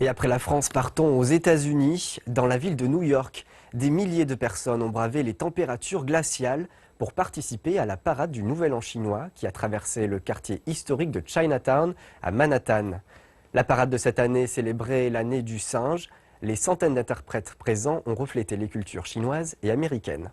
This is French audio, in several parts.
Et après la France, partons aux États-Unis. Dans la ville de New York, des milliers de personnes ont bravé les températures glaciales pour participer à la parade du Nouvel An chinois qui a traversé le quartier historique de Chinatown à Manhattan. La parade de cette année célébrait l'année du singe. Les centaines d'interprètes présents ont reflété les cultures chinoises et américaines.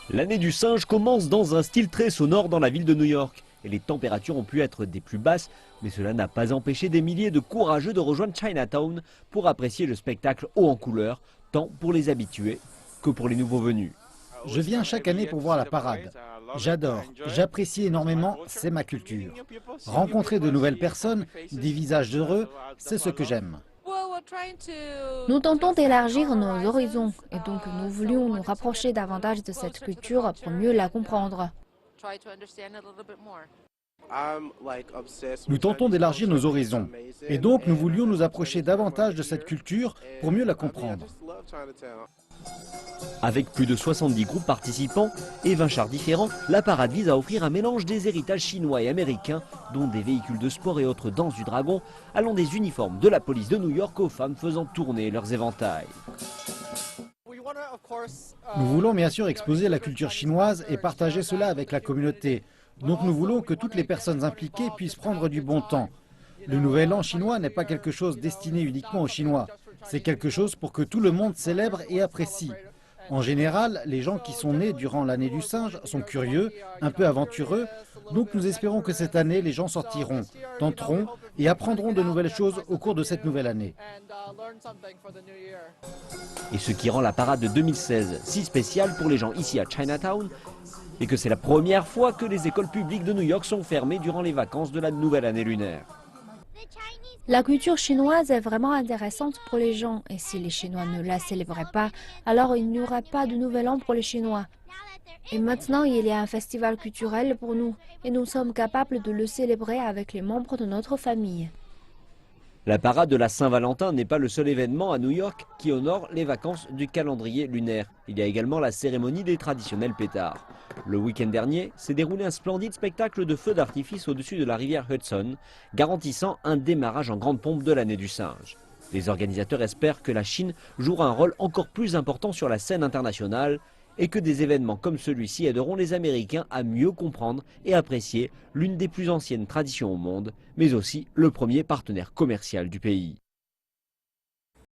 L'année du singe commence dans un style très sonore dans la ville de New York. Et les températures ont pu être des plus basses, mais cela n'a pas empêché des milliers de courageux de rejoindre Chinatown pour apprécier le spectacle haut en couleur, tant pour les habitués que pour les nouveaux venus. Je viens chaque année pour voir la parade. J'adore, j'apprécie énormément, c'est ma culture. Rencontrer de nouvelles personnes, des visages heureux, c'est ce que j'aime. Nous tentons d'élargir nos horizons et donc nous voulions nous rapprocher davantage de cette culture pour mieux la comprendre. Nous tentons d'élargir nos horizons et donc nous voulions nous approcher davantage de cette culture pour mieux la comprendre. Avec plus de 70 groupes participants et 20 chars différents, la parade vise à offrir un mélange des héritages chinois et américains, dont des véhicules de sport et autres danses du dragon, allant des uniformes de la police de New York aux femmes faisant tourner leurs éventails. Nous voulons bien sûr exposer la culture chinoise et partager cela avec la communauté. Donc nous voulons que toutes les personnes impliquées puissent prendre du bon temps. Le Nouvel An chinois n'est pas quelque chose destiné uniquement aux Chinois. C'est quelque chose pour que tout le monde célèbre et apprécie. En général, les gens qui sont nés durant l'année du singe sont curieux, un peu aventureux. Donc nous espérons que cette année, les gens sortiront, tenteront et apprendront de nouvelles choses au cours de cette nouvelle année. Et ce qui rend la parade de 2016 si spéciale pour les gens ici à Chinatown, et que c'est la première fois que les écoles publiques de New York sont fermées durant les vacances de la nouvelle année lunaire. La culture chinoise est vraiment intéressante pour les gens et si les Chinois ne la célébraient pas, alors il n'y aurait pas de Nouvel An pour les Chinois. Et maintenant, il y a un festival culturel pour nous et nous sommes capables de le célébrer avec les membres de notre famille. La parade de la Saint-Valentin n'est pas le seul événement à New York qui honore les vacances du calendrier lunaire. Il y a également la cérémonie des traditionnels pétards. Le week-end dernier s'est déroulé un splendide spectacle de feux d'artifice au-dessus de la rivière Hudson, garantissant un démarrage en grande pompe de l'année du singe. Les organisateurs espèrent que la Chine jouera un rôle encore plus important sur la scène internationale et que des événements comme celui-ci aideront les Américains à mieux comprendre et apprécier l'une des plus anciennes traditions au monde, mais aussi le premier partenaire commercial du pays.